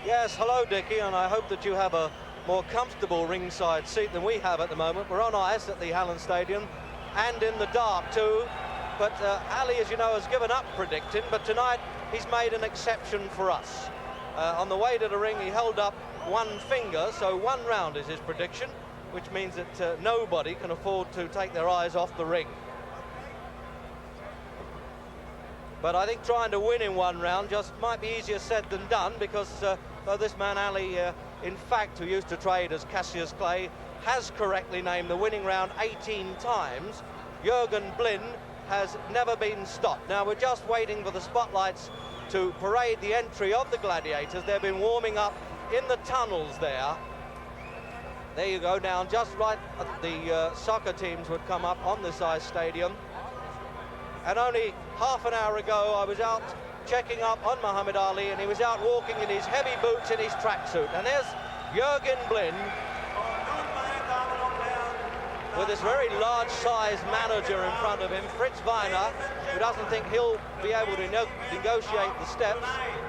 Yes, hello, Dickie, and I hope that you have a more comfortable ringside seat than we have at the moment. We're on ice at the Hallen Stadium and in the dark too. But Ali, as you know, has given up predicting, but tonight he's made an exception for us. On the way to the ring, he held up one finger, so 1 round is his prediction, which means that nobody can afford to take their eyes off the ring. But I think trying to win in 1 round just might be easier said than done, because though this man Ali, in fact, who used to trade as Cassius Clay, has correctly named the winning round 18 times, Jurgen Blin has never been stopped. Now we're just waiting for the spotlights to parade the entry of the gladiators. They've been warming up in the tunnels there. There you go, down just right at the soccer teams would come up on this ice stadium. And only half an hour ago I was out checking up on Muhammad Ali, and he was out walking in his heavy boots in his tracksuit. And there's Jurgen Blin with this very large-sized manager in front of him, Fritz Weiner, who doesn't think he'll be able to negotiate the steps.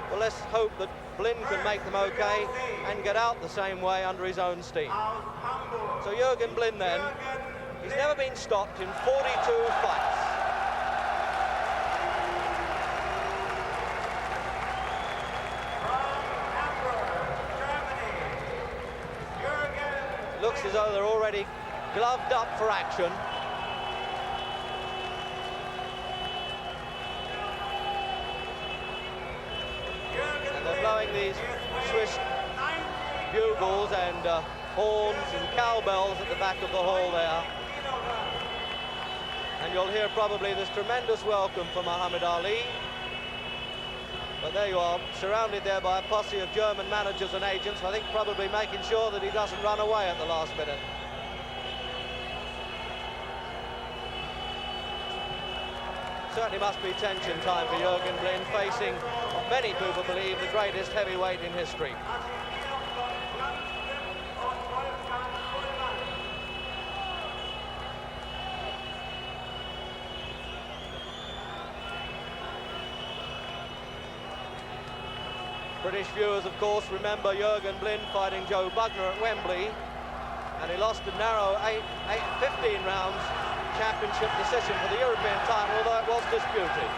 Well, let's hope that Blin can make them okay and get out the same way under his own steam. So Jurgen Blin then, he's never been stopped in 42 fights. It looks as though they're already gloved up for action. And they're blowing these Swiss bugles and horns and cowbells at the back of the hall there. And you'll hear probably this tremendous welcome for Muhammad Ali. But there you are, surrounded there by a posse of German managers and agents, I think probably making sure that he doesn't run away at the last minute. Certainly must be tension time for Jurgen Blin, facing what many people believe the greatest heavyweight in history. British viewers, of course, remember Jurgen Blin fighting Joe Bugner at Wembley, and he lost a narrow 15 rounds championship decision for the European title, although it was disputed.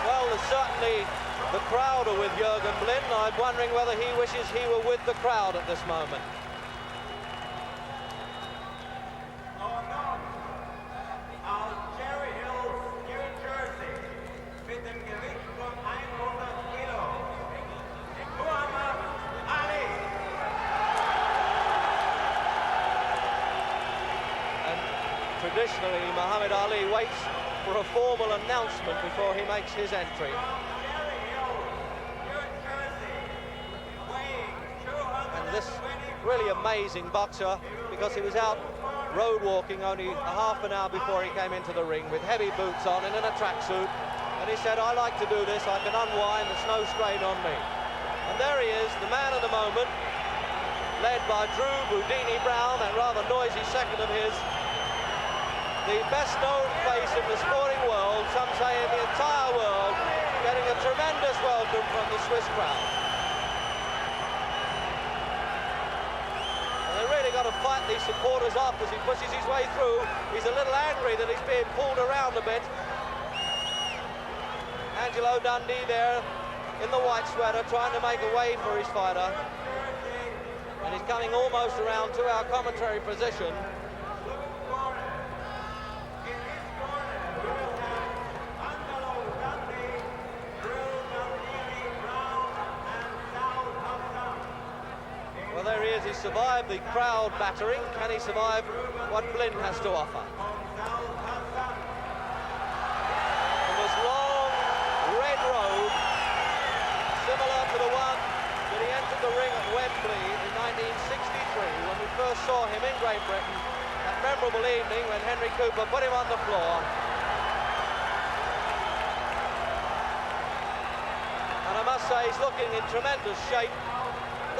Well, there's certainly the crowd are with Jurgen Blin. I'm wondering whether he wishes he were with the crowd at this moment. Traditionally, Muhammad Ali waits for a formal announcement before he makes his entry. And this really amazing boxer, because he was out road walking only a half an hour before he came into the ring with heavy boots on and in a tracksuit. And he said, I like to do this, I can unwind, there's no strain on me. And there he is, the man of the moment, led by Drew Boudini Brown, that rather noisy second of his. The best-known face in the sporting world, some say in the entire world, getting a tremendous welcome from the Swiss crowd. And they really got to fight these supporters off as he pushes his way through. He's a little angry that he's being pulled around a bit. Angelo Dundee there in the white sweater, trying to make a way for his fighter. And he's coming almost around to our commentary position. Well, there he is. He survived the crowd battering. Can he survive what Blin has to offer? And this long red road, similar to the one that he entered the ring at Wembley in 1963, when we first saw him in Great Britain, that memorable evening when Henry Cooper put him on the floor. And I must say, he's looking in tremendous shape.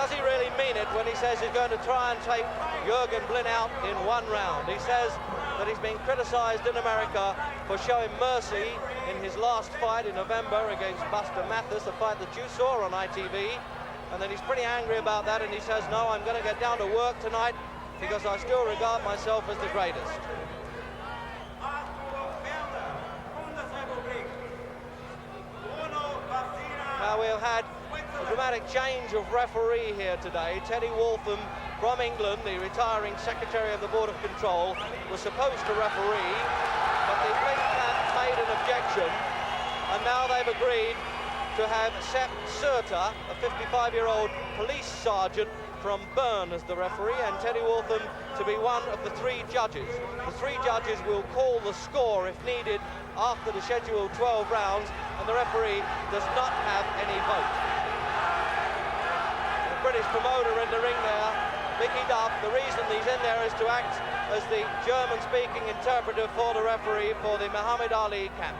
does he really mean it when he says he's going to try and take Jurgen Blin out in one round? He says that he's been criticised in America for showing mercy in his last fight in November against Buster Mathis, a fight that you saw on ITV, and then he's pretty angry about that, and he says, no, I'm going to get down to work tonight because I still regard myself as the greatest. Now we've had a dramatic change of referee here today. Teddy Waltham from England, the retiring Secretary of the Board of Control, was supposed to referee, but the Blin camp made an objection, and now they've agreed to have Sepp Surter, a 55-year-old police sergeant from Bern, as the referee, and Teddy Waltham to be one of the three judges. The three judges will call the score if needed after the scheduled 12 rounds, and the referee does not have any vote. The British promoter in the ring there, Mickey Duff, the reason he's in there is to act as the German-speaking interpreter for the referee for the Muhammad Ali camp.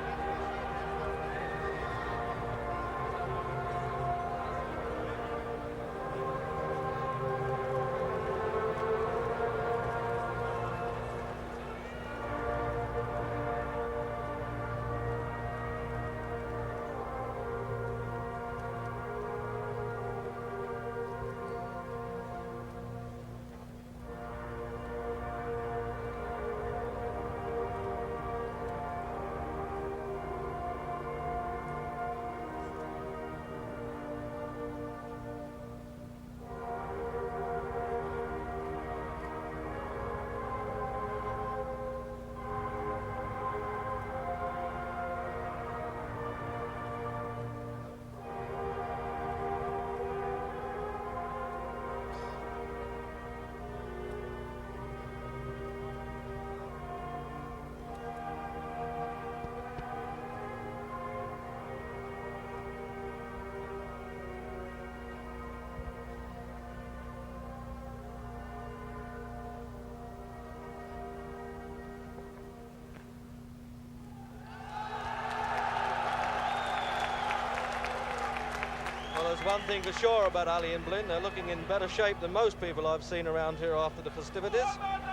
Well, there's one thing for sure about Ali and Blin. They're looking in better shape than most people I've seen around here after the festivities,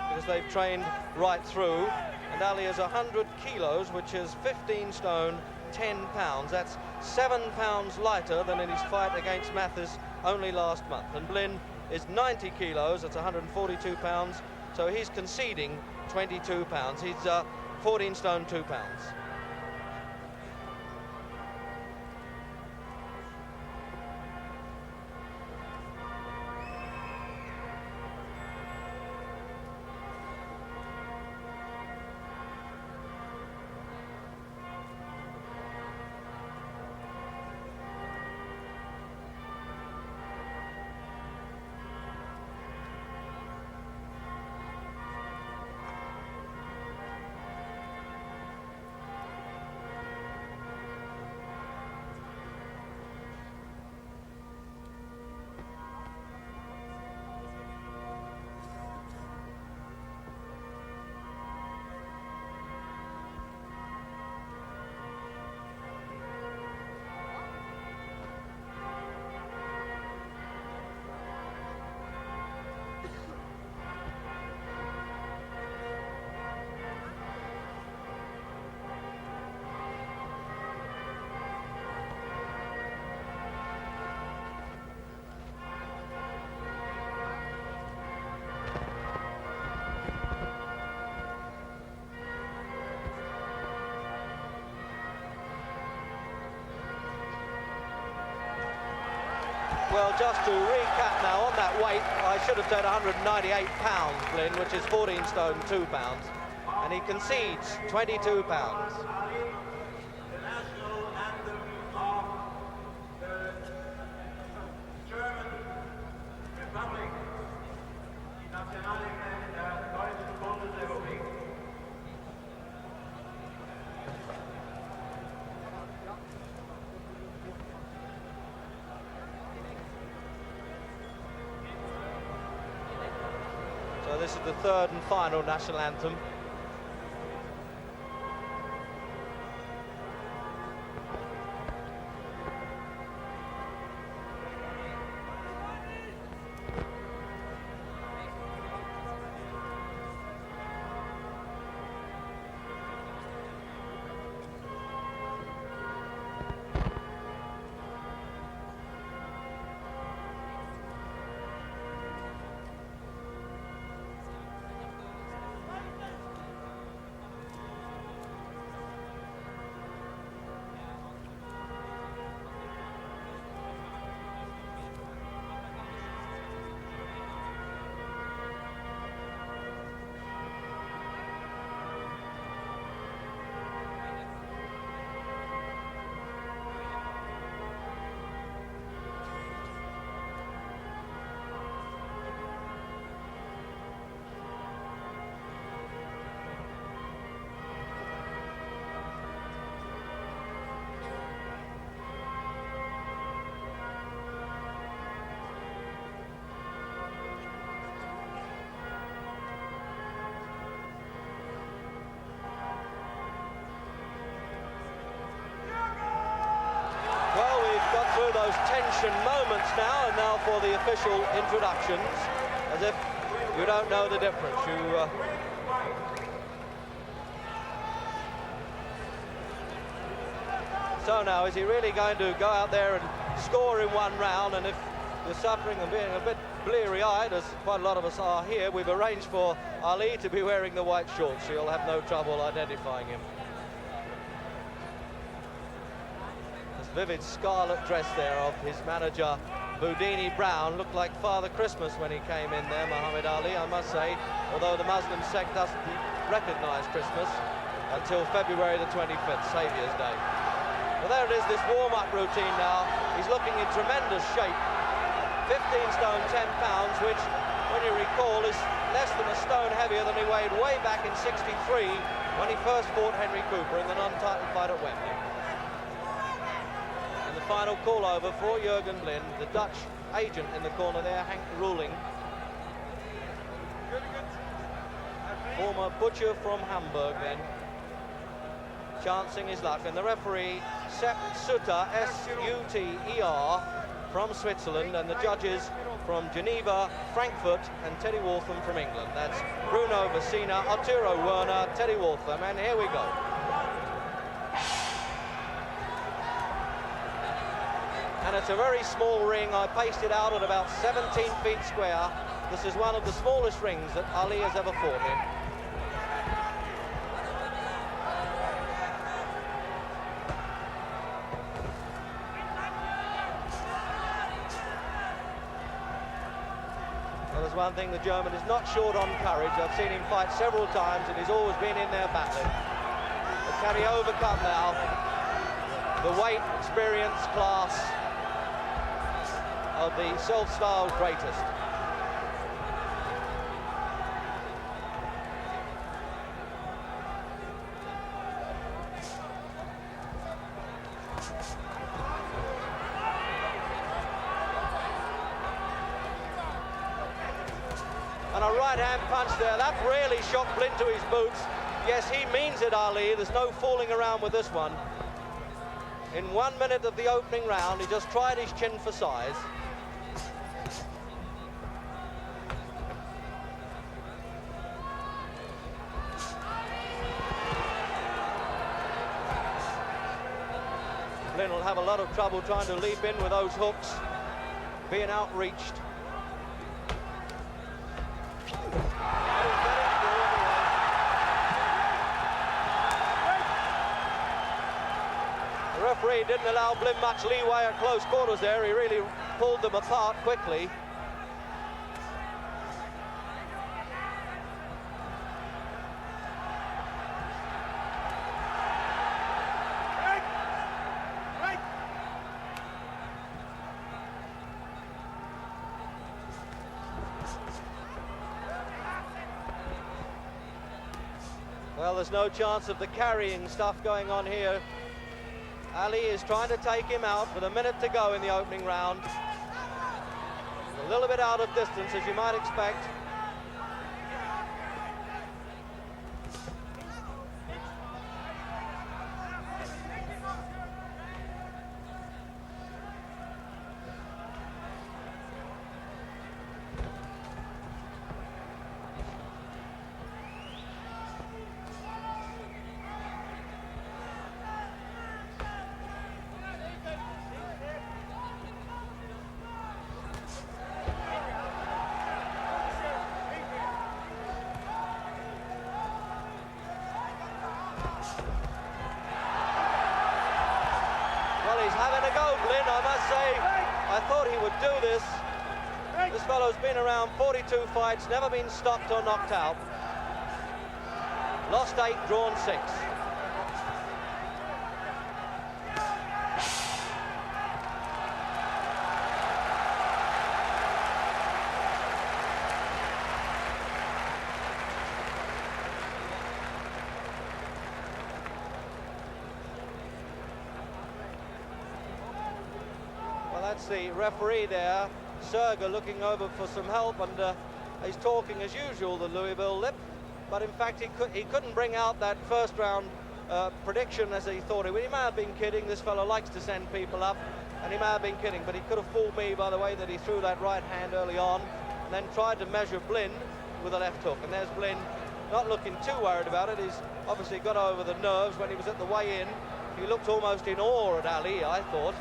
because they've trained right through. And Ali is 100 kilos, which is 15 stone, 10 pounds. That's 7 pounds lighter than in his fight against Mathis only last month. And Blin is 90 kilos, that's 142 pounds, so he's conceding 22 pounds. He's 14 stone, 2 pounds. Well, just to recap now on that weight, I should have said 198 pounds, Blin, which is 14 stone, 2 pounds. And he concedes 22 pounds. The national anthem of the German Republic, die Nationalhymne der Deutschen Bundesrepublik. So this is the third and final national anthem. those tension moments now, and now for the official introductions, as if you don't know the difference. So now, is he really going to go out there and score in one round? And if you're suffering and being a bit bleary-eyed, as quite a lot of us are here, we've arranged for Ali to be wearing the white shorts, so you'll have no trouble identifying him. This vivid scarlet dress there of his manager, Boudini Brown, looked like Father Christmas when he came in there, Muhammad Ali, I must say, although the Muslim sect doesn't recognize Christmas until February the 25th, Saviour's Day. Well, there it is, this warm-up routine now. He's looking in tremendous shape. 15 stone, 10 pounds, which, when you recall, is less than a stone heavier than he weighed way back in '63 when he first fought Henry Cooper in the non-title fight at Wembley. And the final call over for Jurgen Blin, the Dutch agent in the corner there, Hank Ruling. Former butcher from Hamburg then, chancing his luck, and the referee Sepp Sutter, S-U-T-E-R, from Switzerland, and the judges from Geneva, Frankfurt, and Teddy Waltham from England. That's Bruno Vecina, Arturo Werner, Teddy Waltham, and here we go. And it's a very small ring. I paced it out at about 17 feet square. This is one of the smallest rings that Ali has ever fought in. There's one thing, the German is not short on courage. I've seen him fight several times and he's always been in there battling. But can he overcome now the weight, experience, class of the self-styled greatest? And a right-hand punch there, that really shocked Blin to his boots. Yes, he means it, Ali. There's no fooling around with this one. In 1 minute of the opening round, he just tried his chin for size. Blin will have a lot of trouble trying to leap in with those hooks, being outreached. The referee didn't allow Blin much leeway at close quarters there. He really pulled them apart quickly. Well, there's no chance of the carrying stuff going on here. Ali is trying to take him out with a minute to go in the opening round. A little bit out of distance, as you might expect. I thought he would do this. This fellow's been around 42 fights, never been stopped or knocked out. Lost 8, drawn 6. That's the referee there, Serger, looking over for some help, and he's talking as usual, the Louisville Lip, but in fact he couldn't bring out that first round prediction as he thought he would. He may have been kidding. This fellow likes to send people up. And he may have been kidding, but he could have fooled me by the way that he threw that right hand early on and then tried to measure Blin with a left hook. And there's Blin, not looking too worried about it. He's obviously got over the nerves when he was at the weigh-in. He looked almost in awe at Ali, I thought.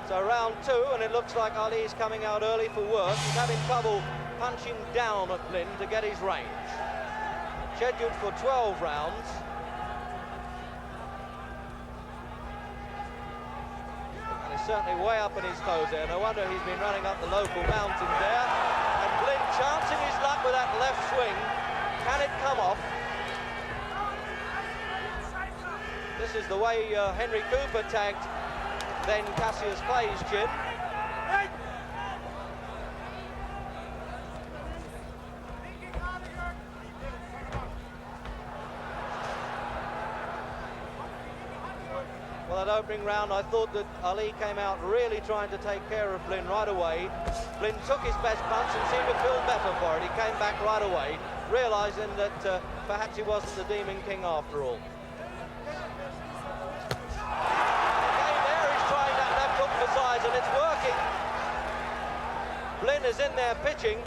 So round 2, and it looks like Ali's coming out early for work. He's having trouble punching down at Blin to get his range. Scheduled for 12 rounds. And he's certainly way up in his toes there. No wonder he's been running up the local mountains there. And Blin chancing his luck with that left swing. Can it come off? This is the way Henry Cooper tagged then Cassius Clay's chin. Well, that opening round, I thought that Ali came out really trying to take care of Blin right away. Blin took his best punch and seemed to feel better for it. He came back right away, realising that perhaps he wasn't the Demon King after all. And it's working. Blin is in there pitching.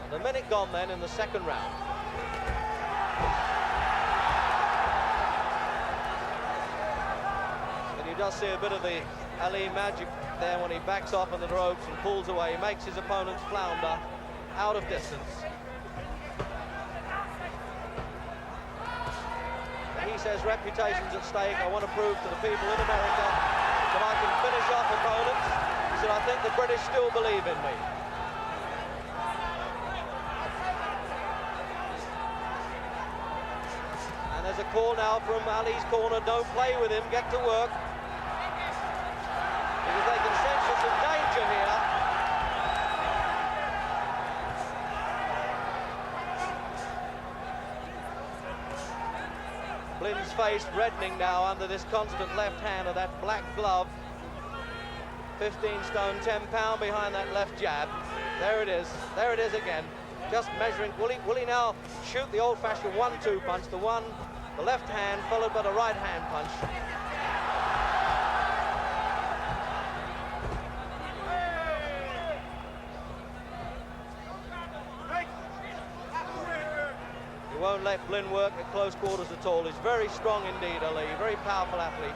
And a minute gone then in the second round. And you just see a bit of the Ali magic there when he backs off on the ropes and pulls away. He makes his opponents flounder out of distance. He says reputation's at stake. I want to prove to the people in America that I can finish off opponents. He said, I think the British still believe in me. And there's a call now from Ali's corner, don't play with him, get to work. Because they can sense there's some danger here. Blin's face reddening now under this constant left hand of that black glove. 15 stone, 10 pound behind that left jab. There it is again. Just measuring. Will he now shoot the old-fashioned 1-2 punch, the left hand followed by the right hand punch? He won't let Blin work at close quarters at all. He's very strong indeed, Ali, very powerful athlete.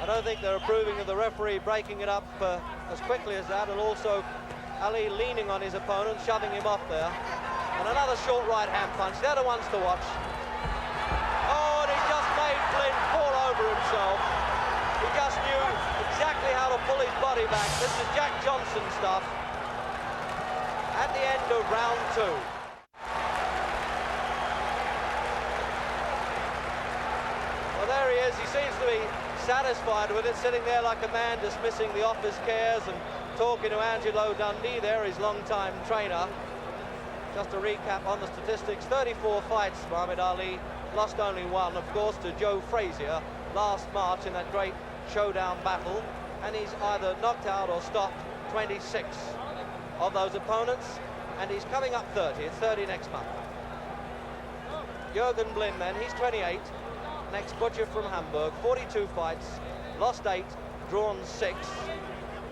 I don't think they're approving of the referee breaking it up as quickly as that, and also Ali leaning on his opponent, shoving him off there. And another short right hand punch. They're the ones to watch. Oh, and he just made Blin fall over himself. He just knew exactly how to pull his body back. This is Jack Johnson stuff. At the end of round 2. Well, there he is. He seems to be satisfied with it, sitting there like a man dismissing the office cares and talking to Angelo Dundee there, his long-time trainer. Just to recap on the statistics, 34 fights, Muhammad Ali, lost only one, of course, to Joe Frazier last March in that great showdown battle, and he's either knocked out or stopped 26 of those opponents, and he's coming up 30. It's 30 next month. Jurgen Blin then, he's 28, next butcher from Hamburg, 42 fights, lost 8, drawn 6.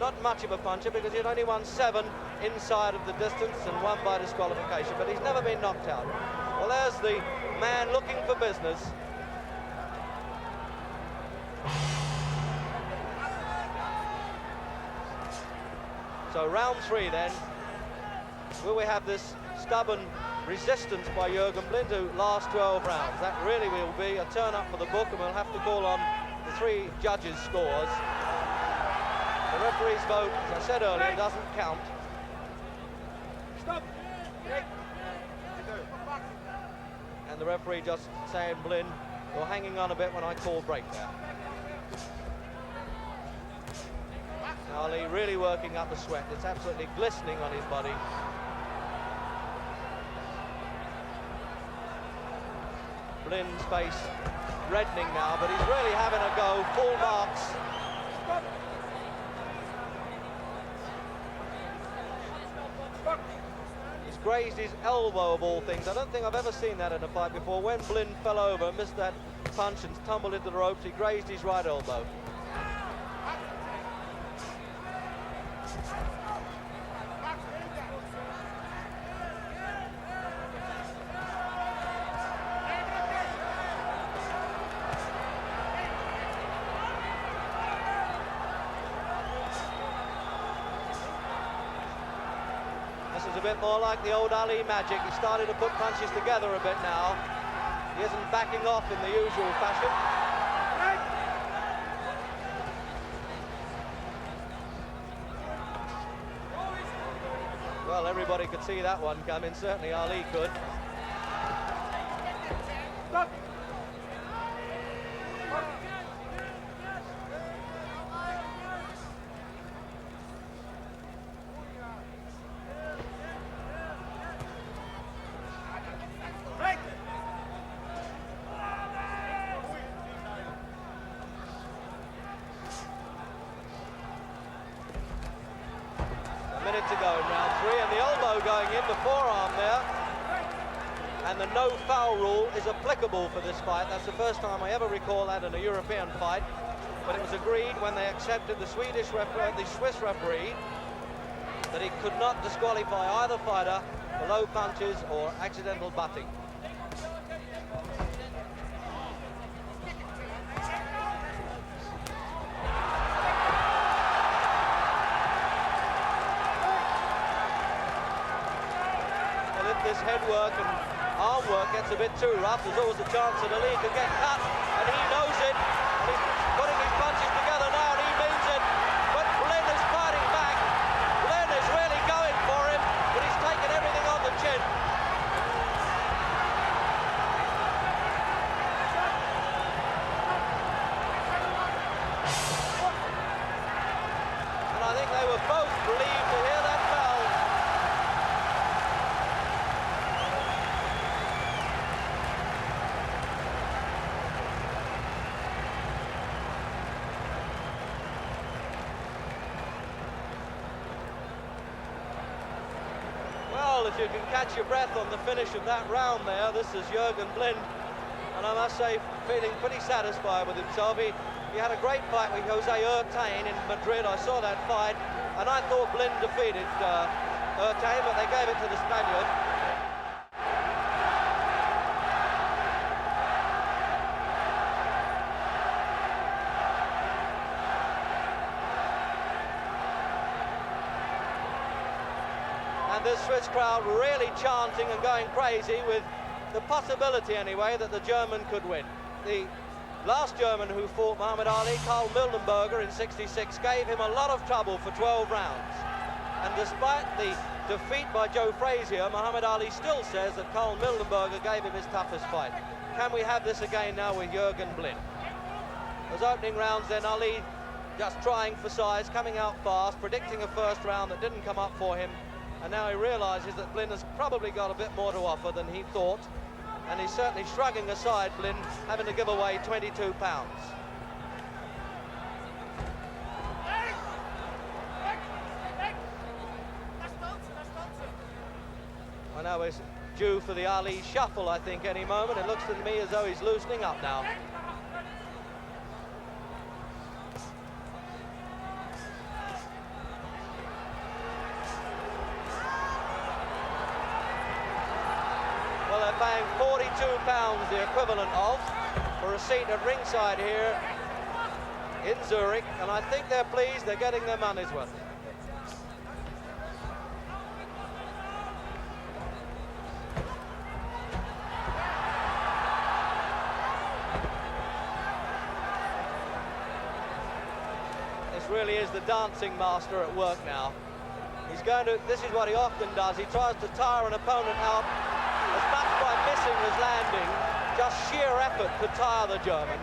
Not much of a puncher because he'd only won 7 inside of the distance and 1 by disqualification, but he's never been knocked out. Well, there's the man looking for business. So round 3 then. Will we have this stubborn resistance by Jurgen Blin to last 12 rounds? That really will be a turn up for the book, and we'll have to call on the 3 judges' scores. The referee's vote, as I said earlier, doesn't count. Stop. And the referee just saying, Blin, you're hanging on a bit when I call break there. Ali really working up a sweat. It's absolutely glistening on his body. Blin's face reddening now, but he's really having a go. Full marks. He's grazed his elbow of all things. I don't think I've ever seen that in a fight before. When Blin fell over, missed that punch and tumbled into the ropes, he grazed his right elbow. A bit more like the old Ali magic. He's starting to put punches together a bit now. He isn't backing off in the usual fashion. Well, everybody could see that one coming. Certainly Ali could. Stop. To go in round 3, and the elbow going in, the forearm there, and the no foul rule is applicable for this fight. That's the first time I ever recall that in a European fight, but it was agreed when they accepted the Swiss referee that he could not disqualify either fighter for low punches or accidental butting. This head work and arm work gets a bit too rough. There's always a chance that Ali could get cut, and he knows it. And he's putting his punches together now, and he means it. But Blin is fighting back. Blin is really going for him, but he's taken everything on the chin. And I think they were both relieved to hear that bell. If you can catch your breath on the finish of that round there, this is Jurgen Blin, and I must say, feeling pretty satisfied with himself. He had a great fight with HWC in Madrid. I saw that fight, and I thought Blin defeated HWC, but they gave it to the Spaniard. This Swiss crowd really chanting and going crazy with the possibility, anyway, that the German could win. The last German who fought Muhammad Ali, Karl Mildenberger, in '66, gave him a lot of trouble for 12 rounds. And despite the defeat by Joe Frazier, Muhammad Ali still says that Karl Mildenberger gave him his toughest fight. Can we have this again now with Jurgen Blin? Those opening rounds then, Ali just trying for size, coming out fast, predicting a first round that didn't come up for him. And now he realises that Blin has probably got a bit more to offer than he thought. And he's certainly shrugging aside Blin, having to give away 22 pounds. Well, now we're due for the Ali shuffle, I think, any moment. It looks to me as though he's loosening up now. Well, they're paying 42 pounds, the equivalent of, for a seat at ringside here in Zurich, and I think they're pleased they're getting their money's worth. This really is the dancing master at work now. He's going to, this is what he often does, he tries to tire an opponent out as much by missing as landing. Just sheer effort to tire the German.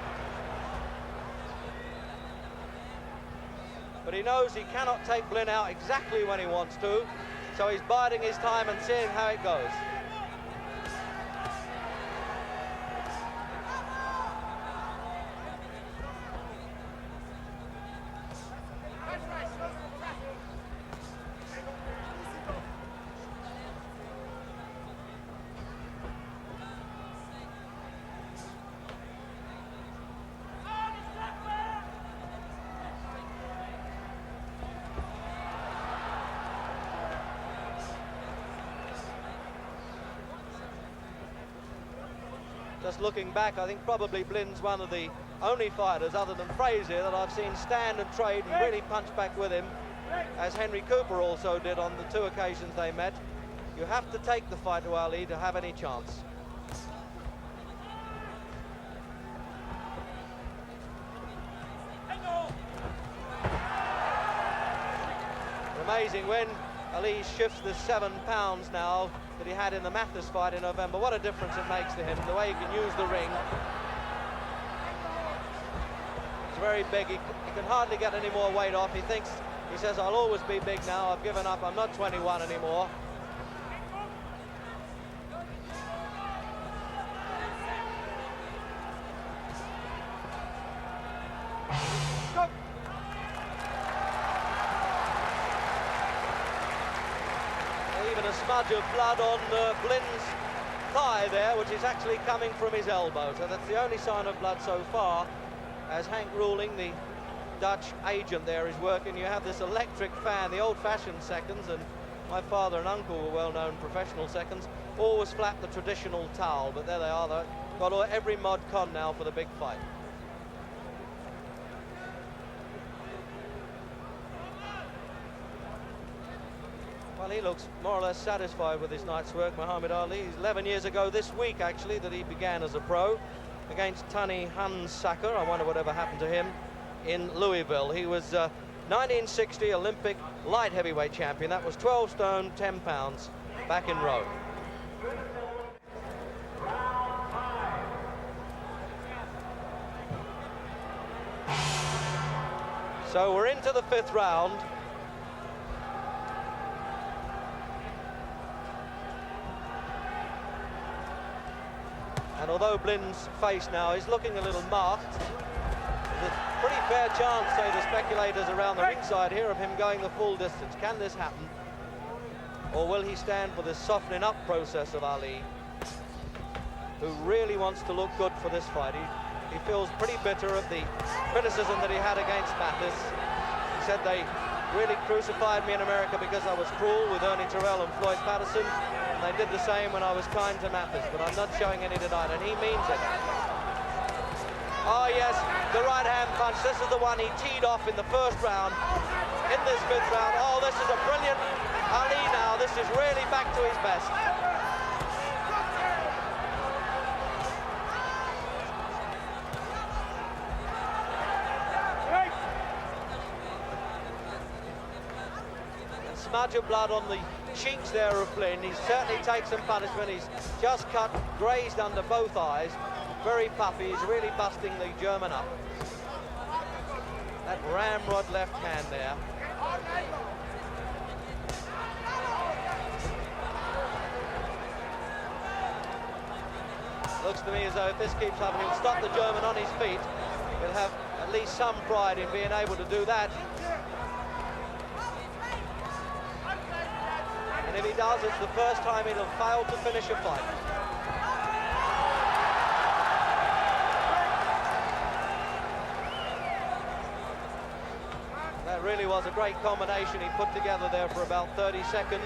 but he knows he cannot take Blin out exactly when he wants to, so he's biding his time and seeing how it goes. Just looking back, I think probably Blin's one of the only fighters other than Frazier that I've seen stand and trade and really punch back with him, as Henry Cooper also did on the 2 occasions they met. You have to take the fight to Ali to have any chance. Amazing when Ali shifts the 7 pounds now that he had in the Mathis fight in November. What a difference it makes to him, the way he can use the ring. He's very big, he can hardly get any more weight off. He says, I'll always be big now, I've given up, I'm not 21 anymore. Even a smudge of blood on Blin's thigh there, which is actually coming from his elbow. So that's the only sign of blood so far, as Hank Ruling, the Dutch agent there, is working. You have this electric fan, the old-fashioned seconds, and my father and uncle were well-known professional seconds, always flap the traditional towel, but there they are. They've got every mod con now for the big fight. Well, he looks more or less satisfied with his night's work, Muhammad Ali. 11 years ago this week, actually, that he began as a pro against Tani Hansacker. I wonder whatever happened to him in Louisville. He was 1960 Olympic light heavyweight champion. That was 12 stone, 10 pounds back in Rome. So we're into the 5th round. And although Blin's face now is looking a little marked, there's a pretty fair chance, say the speculators around the ringside here, of him going the full distance. Can this happen? Or will he stand for this softening up process of Ali, who really wants to look good for this fight? He feels pretty bitter of the criticism that he had against Mathis. He said they really crucified me in America because I was cruel with Ernie Terrell and Floyd Patterson. They did the same when I was kind to Mathis, but I'm not showing any tonight, and he means it. Oh yes, the right hand punch. This is the one he teed off in the 1st round. In this 5th round, oh, this is a brilliant Ali now. This is really back to his best. And smudge of blood on the cheeks there of Blin. He's certainly taken some punishment. He's just cut, grazed under both eyes. Very puffy. He's really busting the German up. That ramrod left hand there. Looks to me as though if this keeps up, he'll stop the German on his feet. He'll have at least some pride in being able to do that. And if he does, it's the first time he'll fail to finish a fight. That really was a great combination he put together there for about 30 seconds.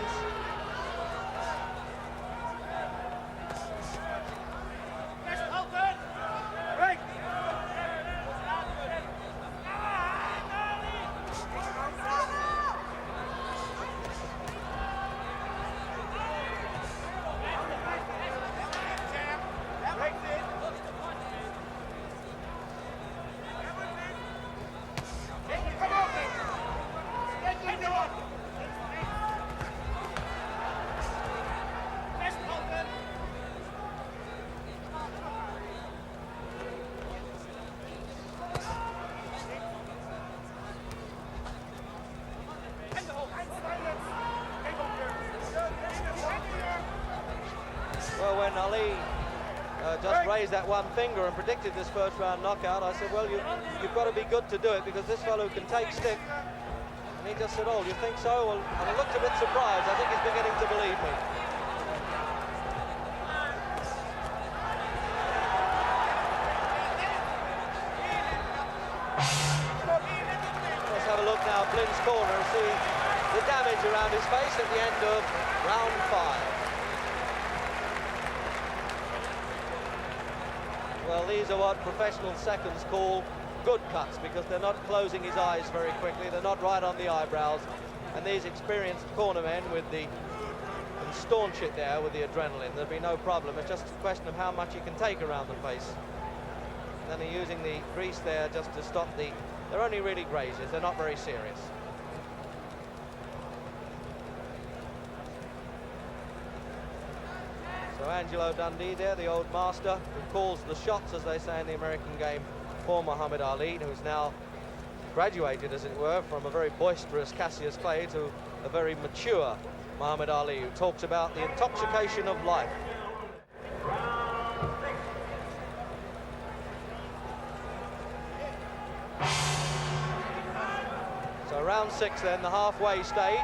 Well, when Ali just raised that one finger and predicted this first round knockout, I said, well, you've got to be good to do it, because this fellow can take stick. And he just said, oh, you think so? Well, and I looked a bit surprised. I think he's beginning to believe me. Let's have a look now at Blin's corner and see the damage around his face at the end of round 5. Well, these are what professional seconds call good cuts, because they're not closing his eyes very quickly, they're not right on the eyebrows, and these experienced cornermen can staunch it there with the adrenaline. There'll be no problem. It's just a question of how much you can take around the face. And then they're using the grease there just to stop they're only really grazes, they're not very serious. So Angelo Dundee there, the old master, who calls the shots, as they say in the American game, for Muhammad Ali, who's now graduated, as it were, from a very boisterous Cassius Clay to a very mature Muhammad Ali, who talks about the intoxication of life. So round 6 then, the halfway stage.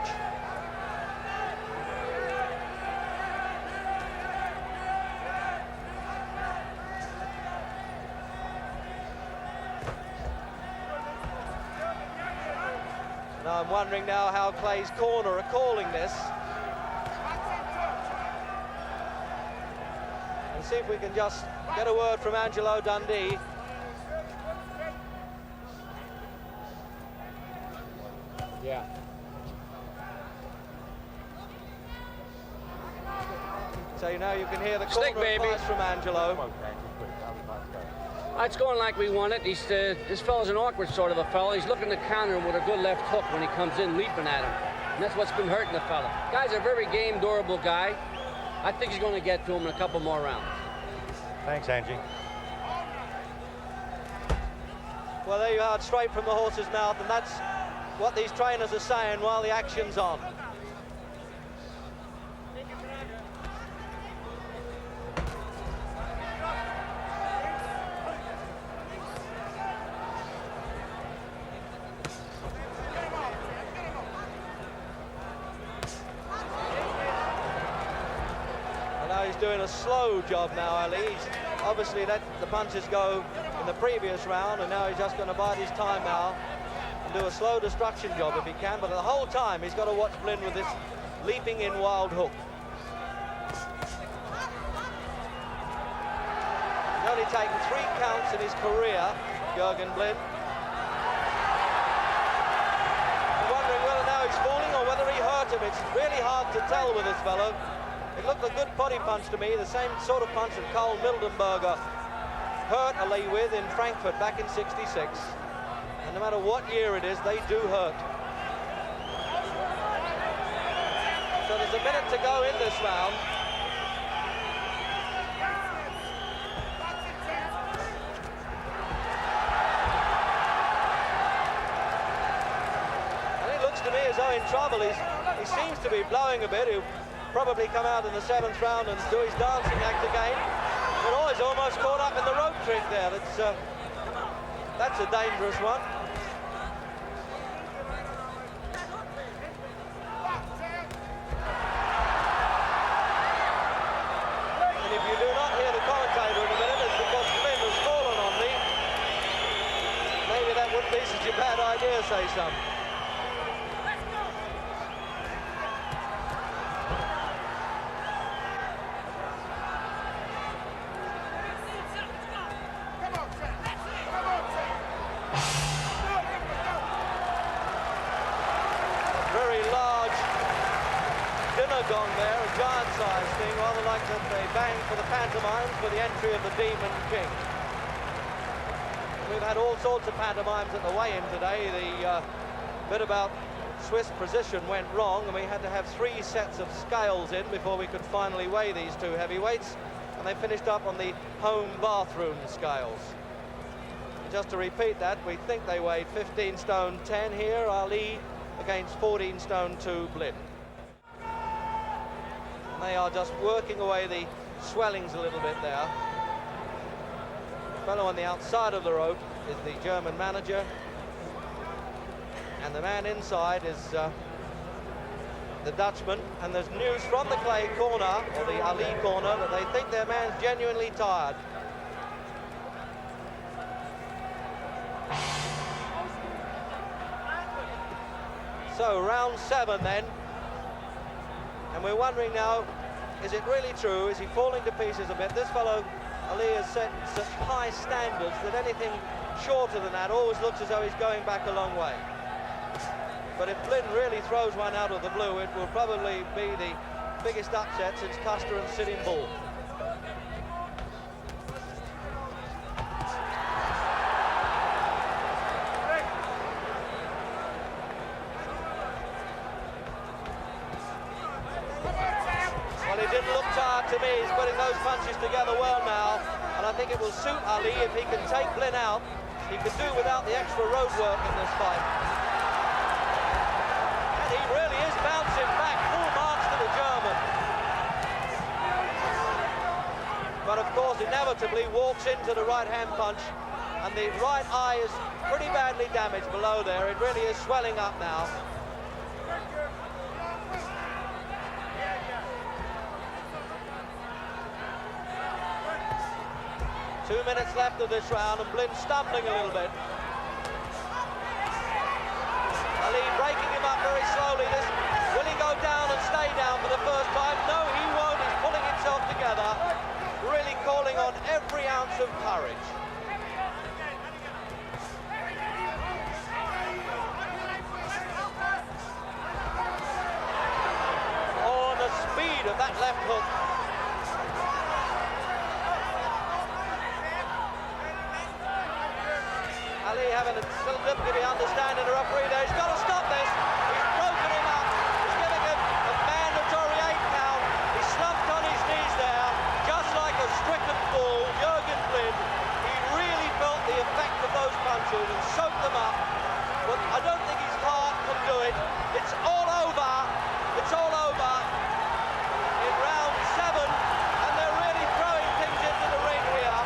Now I'm wondering now how Clay's corner are calling this. And see if we can just get a word from Angelo Dundee. Yeah. So now you can hear the corner advice from Angelo. It's going like we want it. This fella's an awkward sort of a fella. He's looking to counter him with a good left hook when he comes in leaping at him. And that's what's been hurting the fella. Guy's a very game, durable guy. I think he's going to get to him in a couple more rounds. Thanks, Angie. Well, there you are, straight from the horse's mouth, and that's what these trainers are saying while the action's on. Doing a slow job now, Ali. He's obviously let the punches go in the previous round, and now he's just going to bide his time now and do a slow destruction job if he can, but the whole time he's got to watch Blin with this leaping in wild hook. He's only taken 3 counts in his career, Jurgen Blin. I'm wondering whether now he's falling or whether he hurt him. It's really hard to tell with this fellow. It looked a good body punch to me, the same sort of punch that Carl Mildenberger hurt Ali with in Frankfurt back in '66. And no matter what year it is, they do hurt. So there's a minute to go in this round. And it looks to me as though in trouble. He seems to be blowing a bit. He'll probably come out in the 7th round and do his dancing act again. But oh, he's almost caught up in the rope trick there. That's a dangerous one. And if you do not hear the commentator in a minute, it's because Blin has fallen on me. Maybe that wouldn't be such a bad idea, say some. Gong there, a giant-sized thing, rather like that they bang for the pantomimes for the entry of the Demon King. We've had all sorts of pantomimes at the weigh-in today. The bit about Swiss precision went wrong, and we had to have 3 sets of scales in before we could finally weigh these 2 heavyweights, and they finished up on the home bathroom scales. Just to repeat that, we think they weighed 15 stone 10 here, Ali against 14 stone 2 Blin. They are just working away the swellings a little bit there. The fellow on the outside of the rope is the German manager, and the man inside is the Dutchman. And there's news from the Clay corner, or the Ali corner, that they think their man's genuinely tired. So round 7 then, and we're wondering now, is it really true? Is he falling to pieces a bit? This fellow Ali has set such high standards that anything shorter than that always looks as though he's going back a long way. But if Blin really throws one out of the blue, it will probably be the biggest upset since Custer and Sitting Bull. Well, he didn't look tired to me. He's putting those punches together well now, and I think it will suit Ali if he can take Blin out. He could do without the extra road work in this fight. And he really is bouncing back, full march to the German. But of course, inevitably walks into the right-hand punch, and the right eye is pretty badly damaged below there. It really is swelling up now. 2 minutes left of this round, and Blin stumbling a little bit. Ali breaking him up very slowly. Will he go down and stay down for the first time? No, he won't. He's pulling himself together, really calling on every ounce of courage. Oh, and the speed of that left hook. Ali having a little difficulty understanding the referee there. He's got to stop this. He's broken him up. He's giving him a mandatory 8 count. He slumped on his knees there, just like a stricken bull. Jurgen Blin, he really felt the effect of those punches and soaked them up. But I don't think his heart can do it. It's all over. It's all over in round 7, and they're really throwing things into the ring here.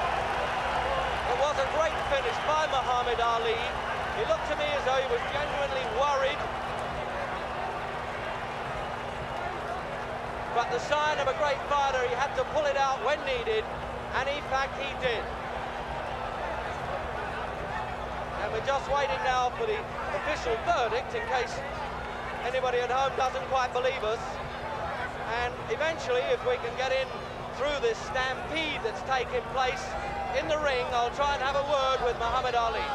It was a great finish by Muhammad Ali. He looked to me as though he was genuinely worried. But the sign of a great fighter, he had to pull it out when needed, and in fact he did. And we're just waiting now for the official verdict in case anybody at home doesn't quite believe us. And eventually, if we can get in through this stampede that's taking place in the ring, I'll try and have a word with Muhammad Ali.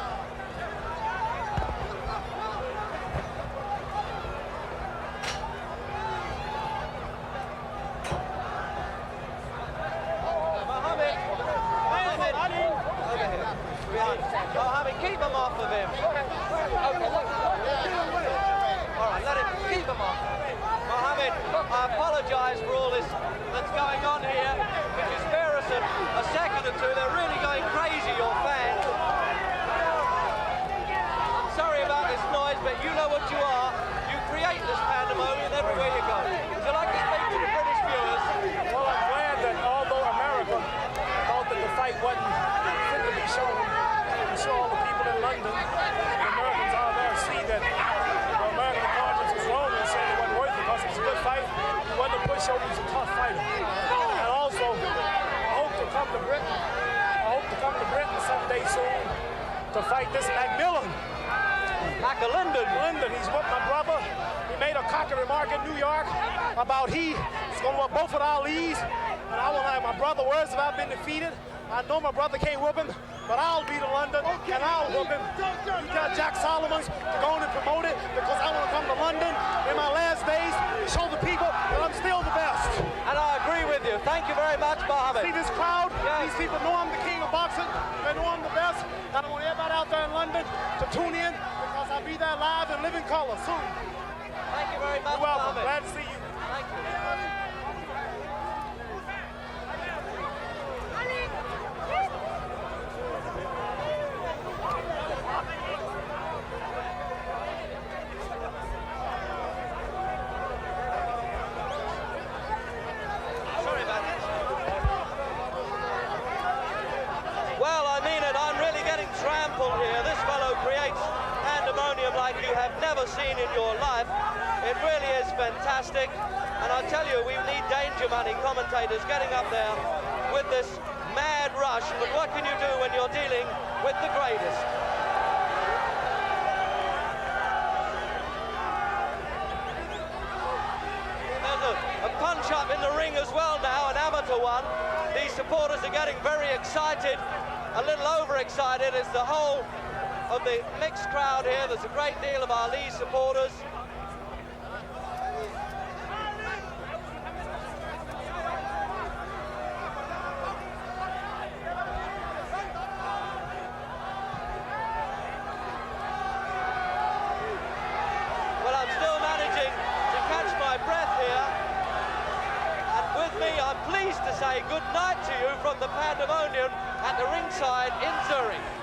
Mohammed, keep him off of him. All right, let him keep him off. Mohammed, I apologise for all this that's going on here. If you spare us a second or two, they're really going crazy, your fans. I'm sorry about this noise, but you know what you are. You create this pandemonium everywhere you go. Would you like to speak to the British viewers? Well, I'm glad that although America thought that the fight wasn't fit to be shown, we saw all the people in London, the Americans out there see that the American conscience was wrong and said it wasn't worth it because it's a good fight. He wasn't a pushover, he's a tough fighter. And also, I hope to come to Britain. I hope to come to Britain someday soon to fight this Macmillan. Linden, he's with my brother. He made a cocky remark in New York about he's going to want both of Ali's. And I will have my brother words if I've been defeated. I know my brother can't whip him, but I'll beat London and I'll whip him. You tell Jack Solomons to go on and promote it because I want to come to London in my last days to show the people that I'm still the best. And I agree with you. Thank you very much, Mohammed. See this crowd? Yes. These people know I'm the king of boxing. They know I'm the best. And I want everybody out there in London to tune in because I'll be there live in living color soon. Thank you very much, You're welcome. Mohammed. Glad to see you. Thank you. Sorry about this. example here. This fellow creates pandemonium like you have never seen in your life. It really is fantastic. And I tell you, we need danger money commentators getting up there with this mad rush. But what can you do when you're dealing with the greatest? A punch-up in the ring as well now, an amateur one. These supporters are getting very excited, a little overexcited. It's the whole of the mixed crowd here. There's a great deal of Ali supporters. Well, I'm still managing to catch my breath here. With me, I'm pleased to say good night to you from the pandemonium at the ringside in Zurich.